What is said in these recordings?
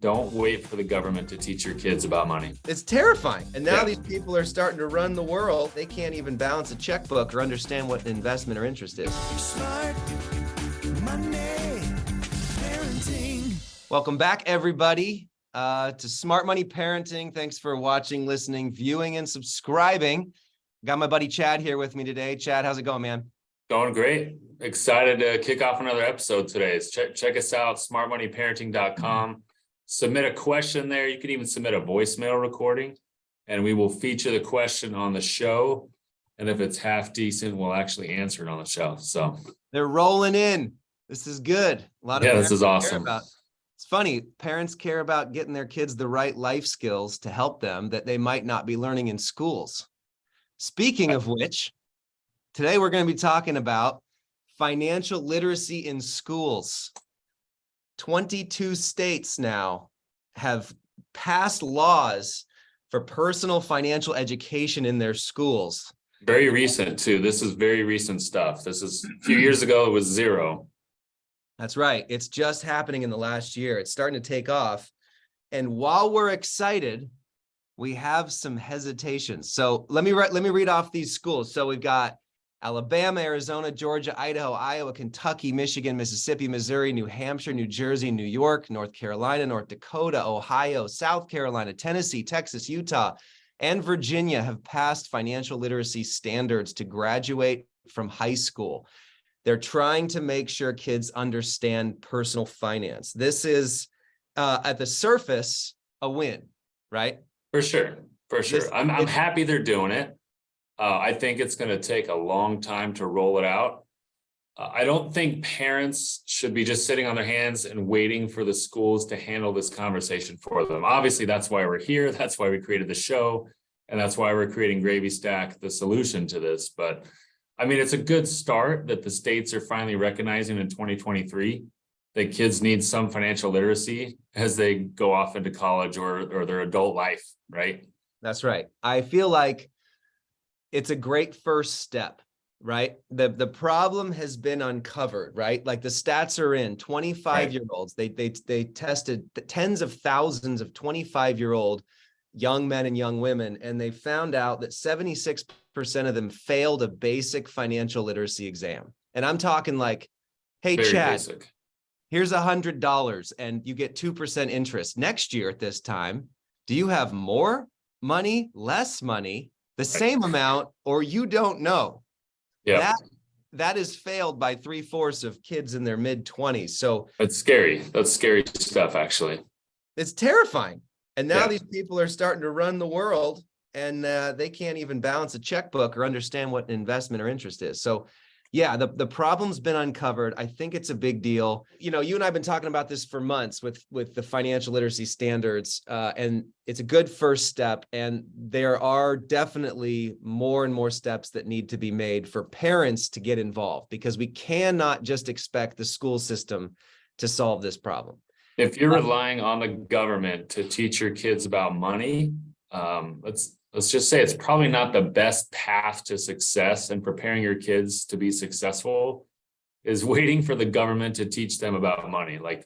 Don't wait for the government to teach your kids about money. It's terrifying. And now these people are starting to run the world. They can't even balance a checkbook or understand what investment or interest is. Smart money parenting. Welcome back, everybody, to Smart Money Parenting. Thanks for watching, listening, viewing, and subscribing. Got my buddy Chad here with me today. Chad, how's it going, man? Going great. Excited to kick off another episode today. Check us out, smartmoneyparenting.com. Submit a question there. You can even submit a voicemail recording, and we will feature the question on the show. And if it's half decent, we'll actually answer it on the show. So they're rolling in. This is good. A lot of this is awesome. It's funny. Parents care about getting their kids the right life skills to help them that they might not be learning in schools. Speaking of which, today we're going to be talking about financial literacy in schools. 22 states now have passed laws for personal financial education in their schools. Very recent, too. This is very recent stuff. This is a few years ago, it was zero. That's right. It's just happening in the last year. It's starting to take off. And while we're excited, we have some hesitations. So let me read off these schools. So we've got Alabama, Arizona, Georgia, Idaho, Iowa, Kentucky, Michigan, Mississippi, Missouri, New Hampshire, New Jersey, New York, North Carolina, North Dakota, Ohio, South Carolina, Tennessee, Texas, Utah, and Virginia have passed financial literacy standards to graduate from high school. They're trying to make sure kids understand personal finance. This is, at the surface, a win, right? For sure. I'm happy they're doing it. I think it's going to take a long time to roll it out. I don't think parents should be just sitting on their hands and waiting for the schools to handle this conversation for them. Obviously, that's why we're here. That's why we created the show. And that's why we're creating Gravy Stack, the solution to this. But I mean, it's a good start that the states are finally recognizing in 2023 that kids need some financial literacy as they go off into college or their adult life, right? That's right. I feel like it's a great first step, right? The problem has been uncovered, right? Like the stats are in 25-year-olds. They tested tens of thousands of 25-year-old young men and young women, and they found out that 76% of them failed a basic financial literacy exam. And I'm talking like, hey, Very Chad, basic. Here's $100 and you get 2% interest. Next year at this time, do you have more money, less money, the same amount, or you don't know? Yeah, that is failed by 3/4 of kids in their mid-20s. So that's scary. That's scary stuff, actually. it's terrifying. And now these people are starting to run the world, and they can't even balance a checkbook or understand what investment or interest is. So yeah, the problem's been uncovered. I think it's a big deal. You know, you and I have been talking about this for months with the financial literacy standards, and it's a good first step. And there are definitely more and more steps that need to be made for parents to get involved, because we cannot just expect the school system to solve this problem. If you're relying on the government to teach your kids about money, let's just say it's probably not the best path to success, and preparing your kids to be successful is waiting for the government to teach them about money. Like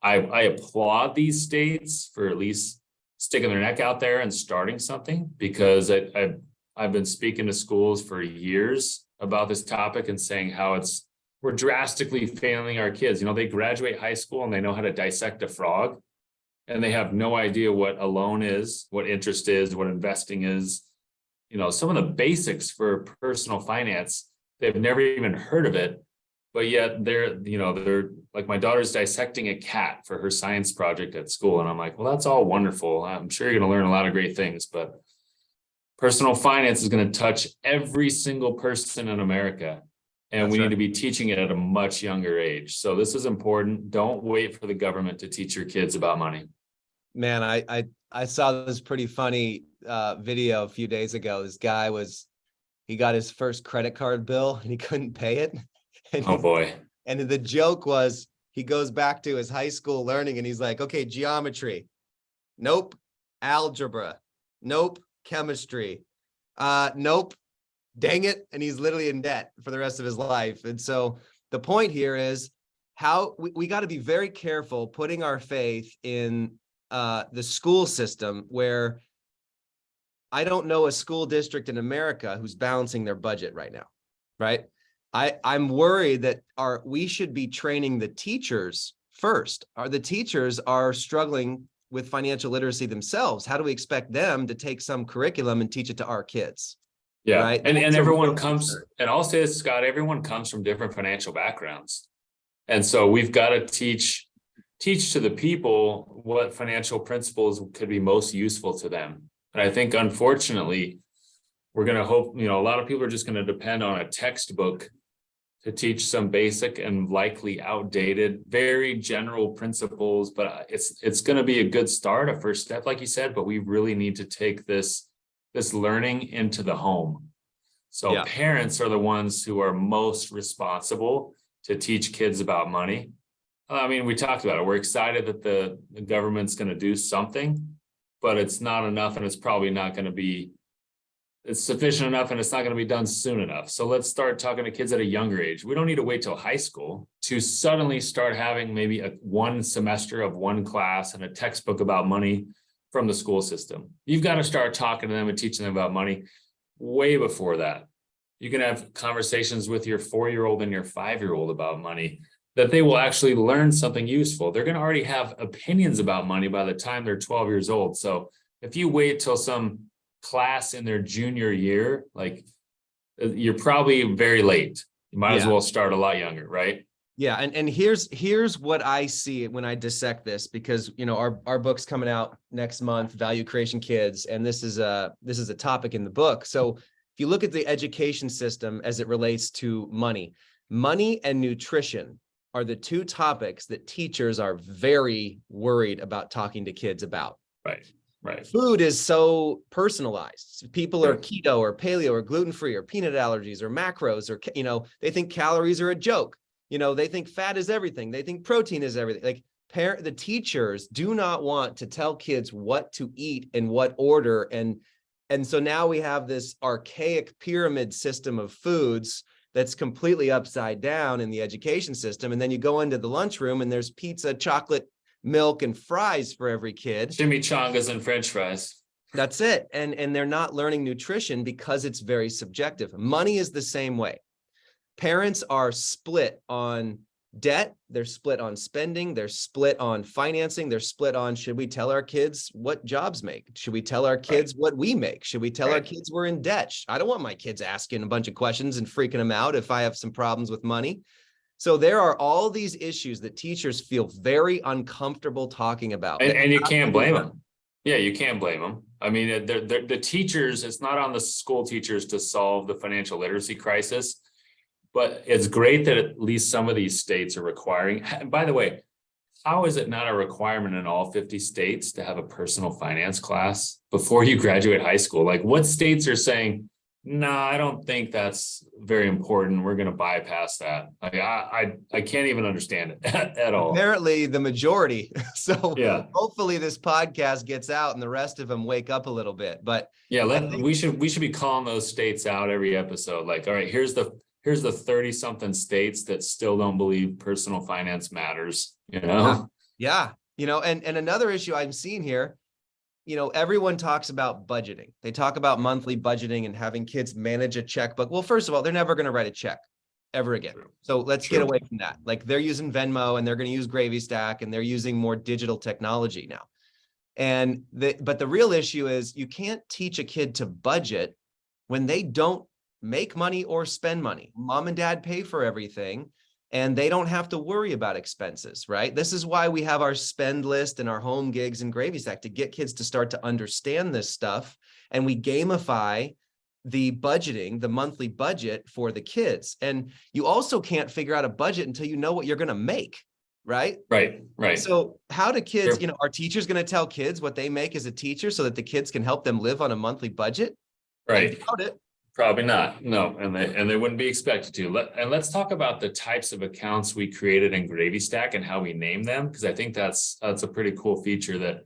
I applaud these states for at least sticking their neck out there and starting something, because I've been speaking to schools for years about this topic and saying how we're drastically failing our kids. You know, they graduate high school and they know how to dissect a frog, and they have no idea what a loan is, what interest is, what investing is. You know, some of the basics for personal finance, they've never even heard of it, but yet they're like, my daughter's dissecting a cat for her science project at school. And I'm like, well, that's all wonderful. I'm sure you're going to learn a lot of great things, but personal finance is going to touch every single person in America. And we need to be teaching it at a much younger age. So this is important. Don't wait for the government to teach your kids about money. Man, I saw this pretty funny video a few days ago. This guy he got his first credit card bill and he couldn't pay it. And oh boy. And the joke was, he goes back to his high school learning and he's like, okay, geometry. Nope. Algebra. Nope. Chemistry. Nope. Dang it. And he's literally in debt for the rest of his life. And so the point here is, how we got to be very careful putting our faith in the school system, where I don't know a school district in America who's balancing their budget right now, right? I'm worried that we should be training the teachers first. The teachers are struggling with financial literacy themselves. How do we expect them to take some curriculum and teach it to our kids? Yeah, right. and That's a everyone real comes, concern. and I'll say this, Scott, everyone comes from different financial backgrounds. And so we've got to teach to the people what financial principles could be most useful to them. And I think, unfortunately, we're going to hope, a lot of people are just going to depend on a textbook to teach some basic and likely outdated, very general principles. But it's going to be a good start, a first step, like you said, but we really need to take this learning into the home. So Yeah. Parents are the ones who are most responsible to teach kids about money. I mean, we talked about it. We're excited that the government's going to do something, but it's not enough, and it's probably not going to be, it's sufficient enough, and it's not going to be done soon enough. So let's start talking to kids at a younger age. We don't need to wait till high school to suddenly start having maybe one semester of one class and a textbook about money from the school system. You've got to start talking to them and teaching them about money way before that. You can have conversations with your 4-year-old and your 5-year-old about money, that they will actually learn something useful. They're going to already have opinions about money by the time they're 12 years old. So if you wait till some class in their junior year, like, you're probably very late. You might as well start a lot younger, right? Yeah, and here's what I see when I dissect this, because our book's coming out next month, Value Creation Kids, and this is a topic in the book. So if you look at the education system as it relates to money and nutrition are the two topics that teachers are very worried about talking to kids about. Right. Food is so personalized. People are keto or paleo or gluten-free or peanut allergies or macros, or, they think calories are a joke. They think fat is everything. They think protein is everything. Like, the teachers do not want to tell kids what to eat in what order. And so now we have this archaic pyramid system of foods that's completely upside down in the education system. And then you go into the lunchroom and there's pizza, chocolate, milk, and fries for every kid. Chimichangas and French fries. That's it. And they're not learning nutrition because it's very subjective. Money is the same way. Parents are split on debt. They're split on spending. They're split on financing. They're split on, should we tell our kids what jobs make? Should we tell our kids what we make? Should we tell our kids we're in debt? I don't want my kids asking a bunch of questions and freaking them out if I have some problems with money. So there are all these issues that teachers feel very uncomfortable talking about. And you can't blame them. Yeah, you can't blame them. I mean, the teachers, it's not on the school teachers to solve the financial literacy crisis. But it's great that at least some of these states are requiring. By the way, how is it not a requirement in all 50 states to have a personal finance class before you graduate high school? Like, what states are saying, no, I don't think that's very important, we're going to bypass that? Like, I can't even understand it at all. Apparently the majority. So yeah, hopefully this podcast gets out and the rest of them wake up a little bit. But yeah, we should be calling those states out every episode. Like, all right, here's the 30 something states that still don't believe personal finance matters, Yeah. And another issue I'm seeing here, everyone talks about budgeting. They talk about monthly budgeting and having kids manage a checkbook. Well, first of all, they're never going to write a check ever again. So let's get away from that. Like, they're using Venmo and they're going to use Gravy Stack and they're using more digital technology now. But the real issue is you can't teach a kid to budget when they don't make money or spend money. Mom and dad pay for everything and they don't have to worry about expenses, right? This is why we have our spend list and our home gigs and Gravy Stack, to get kids to start to understand this stuff. And we gamify the budgeting, the monthly budget for the kids. And you also can't figure out a budget until you know what you're going to make, right? Right. So how do kids, are teachers going to tell kids what they make as a teacher so that the kids can help them live on a monthly budget? Right. I doubt it. Probably not. No, and they wouldn't be expected to. Let's talk about the types of accounts we created in Gravy Stack and how we name them, because I think that's a pretty cool feature that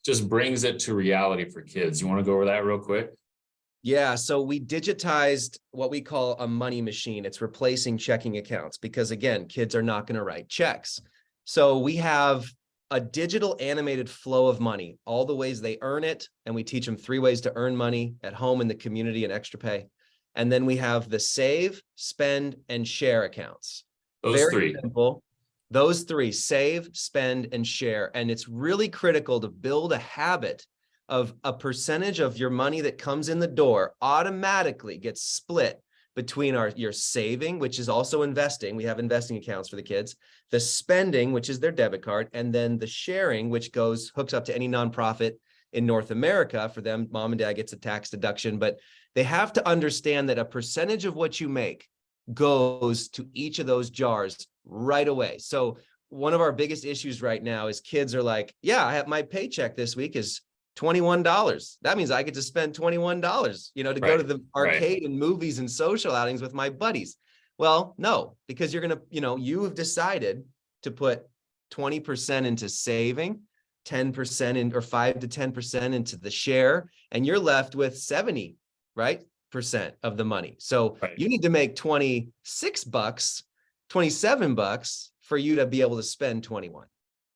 just brings it to reality for kids. You want to go over that real quick? Yeah, so we digitized what we call a money machine. It's replacing checking accounts because, again, kids are not going to write checks. So we have a digital animated flow of money, all the ways they earn it, and we teach them 3 ways to earn money at home, in the community, and extra pay. And then we have the save, spend, and share accounts. Those Very three. simple. Those 3: save, spend, and share. And it's really critical to build a habit of a percentage of your money that comes in the door automatically gets split between your saving, which is also investing. We have investing accounts for the kids, the spending, which is their debit card, and then the sharing, which hooks up to any nonprofit in North America. For them, mom and dad gets a tax deduction, but they have to understand that a percentage of what you make goes to each of those jars right away. So one of our biggest issues right now is kids are like, yeah, I have my paycheck this week is $21. That means I get to spend $21, to go to the arcade and movies and social outings with my buddies. Well, no, because you're going to, you have decided to put 20% into saving, 10% in, or 5 to 10% into the share, and you're left with 70, percent of the money. So you need to make $26, $27 for you to be able to spend 21.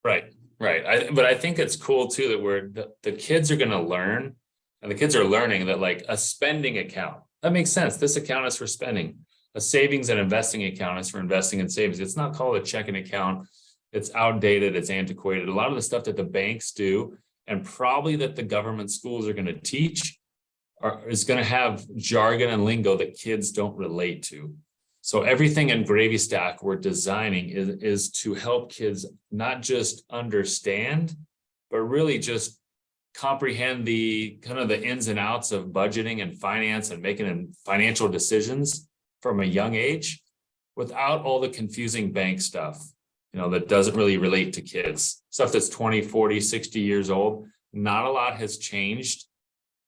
Right. But I think it's cool too that the kids are going to learn, and the kids are learning that, like, a spending account, that makes sense. This account is for spending. A savings and investing account is for investing and savings. It's not called a checking account. It's outdated. It's antiquated. A lot of the stuff that the banks do, and probably that the government schools are going to teach, is going to have jargon and lingo that kids don't relate to. So everything in Gravy Stack we're designing is to help kids not just understand, but really just comprehend the kind of the ins and outs of budgeting and finance and making financial decisions from a young age, without all the confusing bank stuff, that doesn't really relate to kids. Stuff that's 20, 40, 60 years old. Not a lot has changed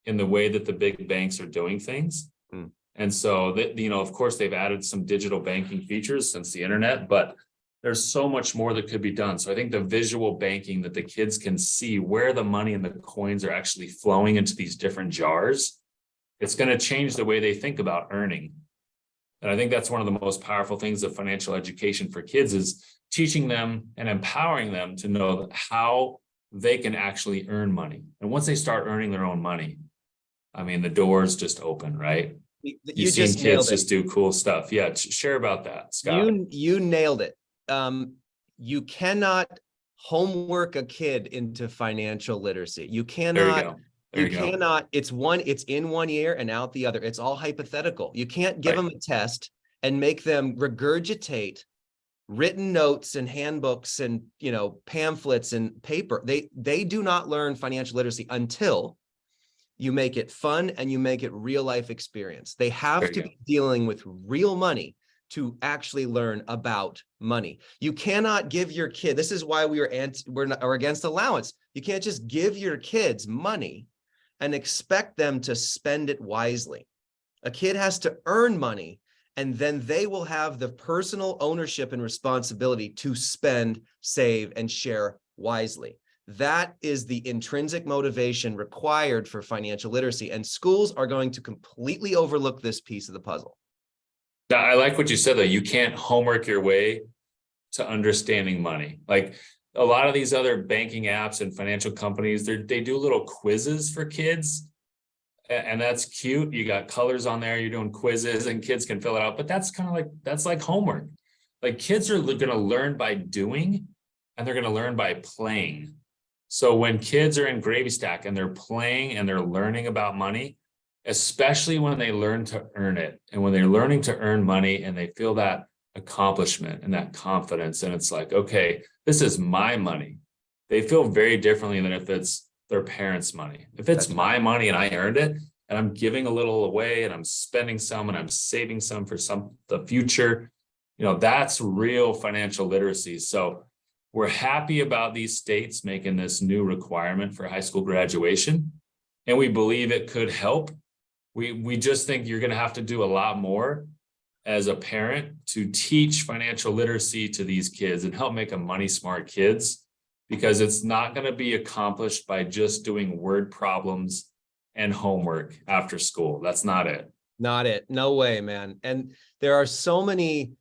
in the way that the big banks are doing things. And so that, of course, they've added some digital banking features since the internet, but there's so much more that could be done. So I think the visual banking, that the kids can see where the money and the coins are actually flowing into these different jars, it's going to change the way they think about earning. And I think that's one of the most powerful things of financial education for kids, is teaching them and empowering them to know how they can actually earn money. And once they start earning their own money, I mean, the doors just open, right? You've seen kids just do cool stuff. Yeah, share about that, Scott. You nailed it. You cannot homework a kid into financial literacy. You cannot. You cannot. It's in one ear and out the other. It's all hypothetical. You can't give them a test and make them regurgitate written notes and handbooks and pamphlets and paper. They do not learn financial literacy until you make it fun and you make it real life experience. They have to be dealing with real money to actually learn about money. You cannot give your kid, this is why we're against allowance. You can't just give your kids money and expect them to spend it wisely. A kid has to earn money, and then they will have the personal ownership and responsibility to spend, save, and share wisely. That is the intrinsic motivation required for financial literacy, and schools are going to completely overlook this piece of the puzzle. I like what you said, though. You can't homework your way to understanding money. Like a lot of these other banking apps and financial companies, they do little quizzes for kids, and that's cute. You got colors on there, you're doing quizzes, and kids can fill it out, but that's like homework. Like, kids are going to learn by doing, and they're going to learn by playing. So when kids are in Gravy Stack and they're playing and they're learning about money, especially when they learn to earn it, and when they're learning to earn money and they feel that accomplishment and that confidence, and it's like, okay, this is my money, they feel very differently than if it's their parents' money. If it's my money and I earned it, and I'm giving a little away and I'm spending some and I'm saving some for the future, that's real financial literacy. So we're happy about these states making this new requirement for high school graduation, and we believe it could help. We just think you're going to have to do a lot more as a parent to teach financial literacy to these kids and help make them money smart kids, because it's not going to be accomplished by just doing word problems and homework after school. That's not it. Not it. No way, man. And there are so many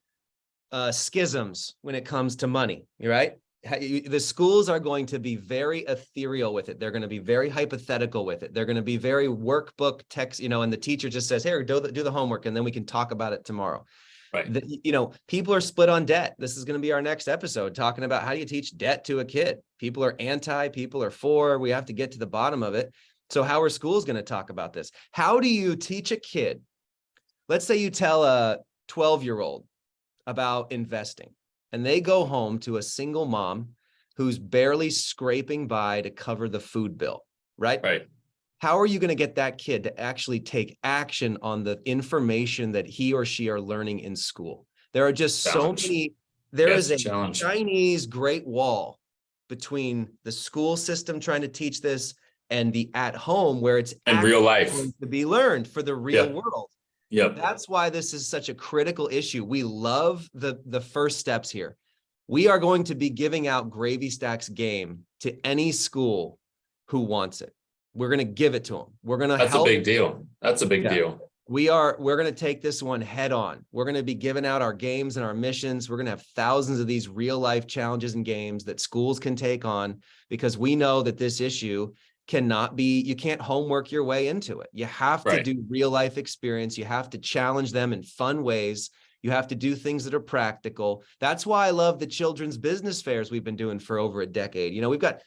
schisms when it comes to money, right? The schools are going to be very ethereal with it. They're going to be very hypothetical with it. They're going to be very workbook text, and the teacher just says, "Here, do the homework, and then we can talk about it tomorrow." Right. People are split on debt. This is going to be our next episode, talking about how do you teach debt to a kid. People are anti, people are for. We have to get to the bottom of it. So how are schools going to talk about this? How do you teach a kid? Let's say you tell a 12-year-old about investing, and they go home to a single mom who's barely scraping by to cover the food bill, right? Right. How are you going to get that kid to actually take action on the information that he or she are learning in school? There are just so many. There is a Chinese Great Wall between the school system trying to teach this and the at home where it's in real life going to be learned for the real world. Yep. That's why this is such a critical issue. We love the first steps here. We are going to be giving out Gravy Stack's game to any school who wants it. We're going to give it to them. We're going to That's a big deal. That's a big deal. We're going to take this one head on. We're going to be giving out our games and our missions. We're going to have thousands of these real life challenges and games that schools can take on, because we know that this issue you can't homework your way into it. You have to do real life experience. You have to challenge them in fun ways. You have to do things that are practical. That's why I love the children's business fairs we've been doing for over a decade. We've got,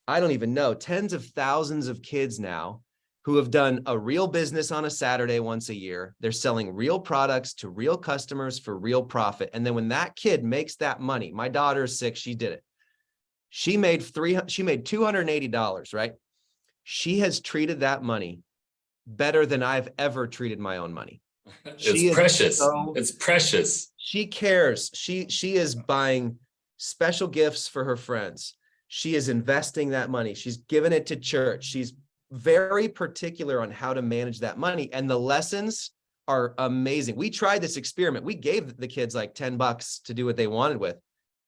I don't even know, tens of thousands of kids now who have done a real business on a Saturday once a year. They're selling real products to real customers for real profit. And then when that kid makes that money, my daughter is 6, she did it. She made $280, right? She has treated that money better than I've ever treated my own money. It's precious. It's precious. She cares. She is buying special gifts for her friends. She is investing that money. She's giving it to church. She's very particular on how to manage that money. And the lessons are amazing. We tried this experiment. We gave the kids like $10 to do what they wanted with,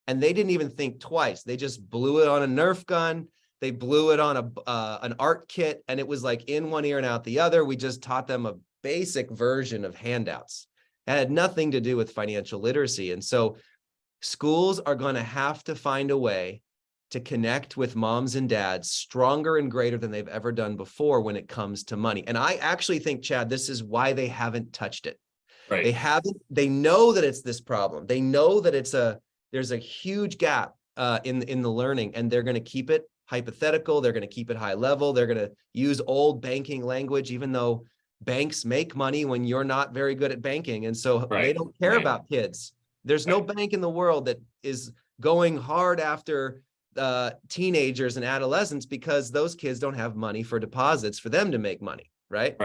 and they didn't even think twice. They just blew it on a Nerf gun. They blew it on an art kit, and it was like in one ear and out the other. We just taught them a basic version of handouts. It had nothing to do with financial literacy. And so schools are going to have to find a way to connect with moms and dads stronger and greater than they've ever done before when it comes to money. And I actually think, Chad, this is why they haven't touched it. Right. They know that it's this problem. They know that there's a huge gap in the learning, and they're going to keep it hypothetical. They're going to keep it high level. They're going to use old banking language, even though banks make money when you're not very good at banking. And so they don't care about kids. There's no bank in the world that is going hard after teenagers and adolescents, because those kids don't have money for deposits for them to make money. Right.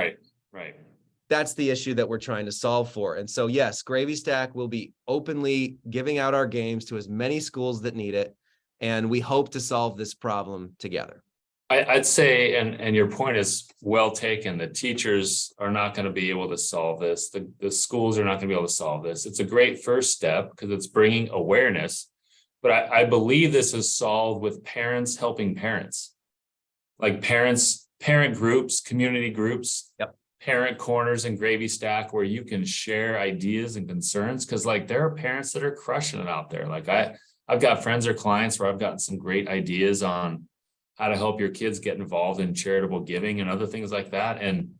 That's the issue that we're trying to solve for. And so, yes, Gravy Stack will be openly giving out our games to as many schools that need it. And we hope to solve this problem together. I'd say, and your point is well taken, the teachers are not going to be able to solve this. The schools are not going to be able to solve this. It's a great first step because it's bringing awareness. But I believe this is solved with parents helping parents, like parent groups, community groups, parent corners and Gravy Stack, where you can share ideas and concerns. Because like there are parents that are crushing it out there. Like I've got friends or clients where I've gotten some great ideas on how to help your kids get involved in charitable giving and other things like that. And,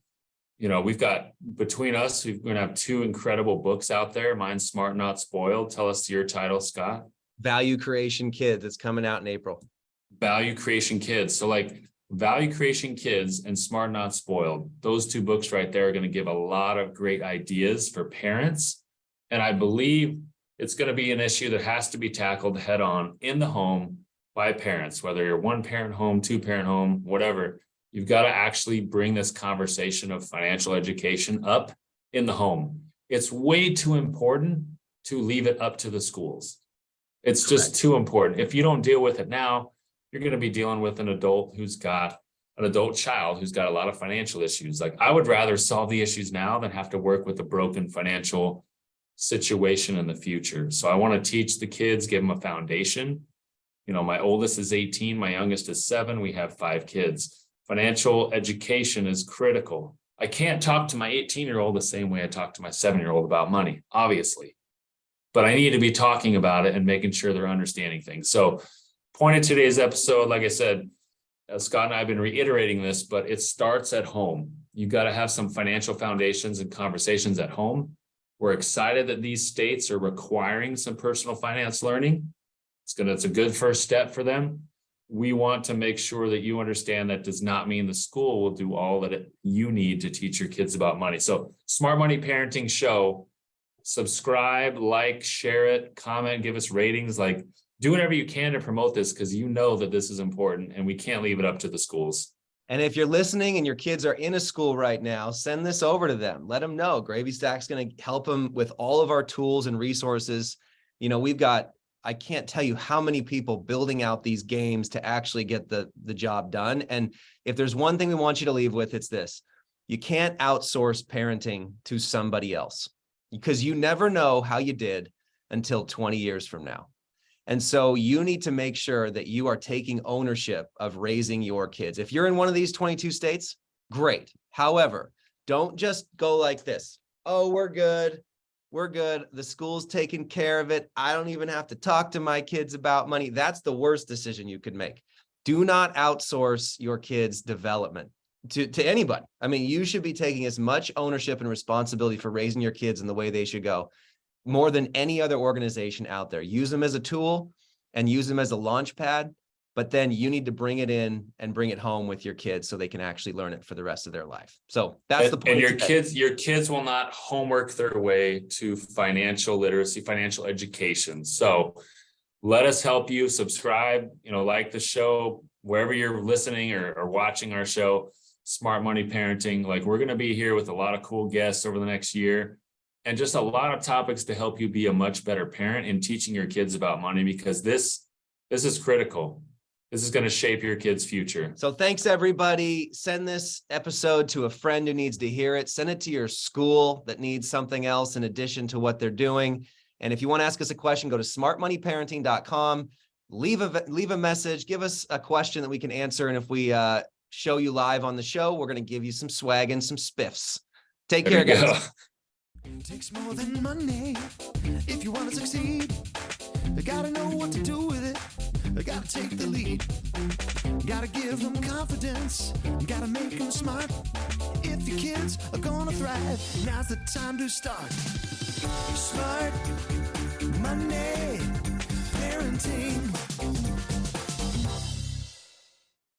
we've got, between us, we're going to have 2 incredible books out there. Mine's Smart Not Spoiled. Tell us your title, Scott. Value Creation Kids. It's coming out in April. Value Creation Kids. So like Value Creation Kids and Smart Not Spoiled, those 2 books right there are going to give a lot of great ideas for parents. And I believe it's going to be an issue that has to be tackled head on in the home by parents, whether you're 1-parent home, 2-parent home, whatever. You've got to actually bring this conversation of financial education up in the home. It's way too important to leave it up to the schools. It's just too important. If you don't deal with it now, you're going to be dealing with an adult child who's got a lot of financial issues. Like I would rather solve the issues now than have to work with a broken financial situation in the future. So I want to teach the kids, give them a foundation. My oldest is 18, my youngest is 7. We have 5 kids. Financial education is critical. I can't talk to my 18-year-old the same way I talk to my 7-year-old about money, obviously. But I need to be talking about it and making sure they're understanding things. So, point of today's episode, like I said, Scott and I have been reiterating this, but it starts at home. You got to have some financial foundations and conversations at home. We're excited that these states are requiring some personal finance learning. It's a good first step for them. We want to make sure that you understand that does not mean the school will do all that you need to teach your kids about money. So, Smart Money Parenting Show, subscribe, like, share it, comment, give us ratings, like do whatever you can to promote this, because you know that this is important and we can't leave it up to the schools. And if you're listening and your kids are in a school right now, send this over to them. Let them know Gravy Stack's going to help them with all of our tools and resources. You know, we've got, I can't tell you how many people building out these games to actually get the job done. And if there's one thing we want you to leave with, it's this: you can't outsource parenting to somebody else, because you never know how you did until 20 years from now. And so you need to make sure that you are taking ownership of raising your kids. If you're in one of these 22 states, great. However, don't just go like this. Oh, we're good. We're good. The school's taking care of it. I don't even have to talk to my kids about money. That's the worst decision you could make. Do not outsource your kids' development to anybody. I mean, you should be taking as much ownership and responsibility for raising your kids in the way they should go, more than any other organization out there. Use them as a tool and use them as a launch pad, but then you need to bring it in and bring it home with your kids so they can actually learn it for the rest of their life. So that's the point. And your kids will not homework their way to financial literacy, financial education. So let us help you. Subscribe, like the show, wherever you're listening or watching our show, Smart Money Parenting. Like, we're going to be here with a lot of cool guests over the next year, and just a lot of topics to help you be a much better parent in teaching your kids about money, because this is critical. This is going to shape your kids' future. So thanks, everybody. Send this episode to a friend who needs to hear it. Send it to your school that needs something else in addition to what they're doing. And if you want to ask us a question, go to smartmoneyparenting.com. Leave a message. Give us a question that we can answer. And if we show you live on the show, we're going to give you some swag and some spiffs. Take care, guys. It takes more than money if you want to succeed. You gotta know what to do with it. You gotta take the lead. You gotta give them confidence. You gotta make them smart. If your kids are gonna thrive, now's the time to start. Smart Money Parenting.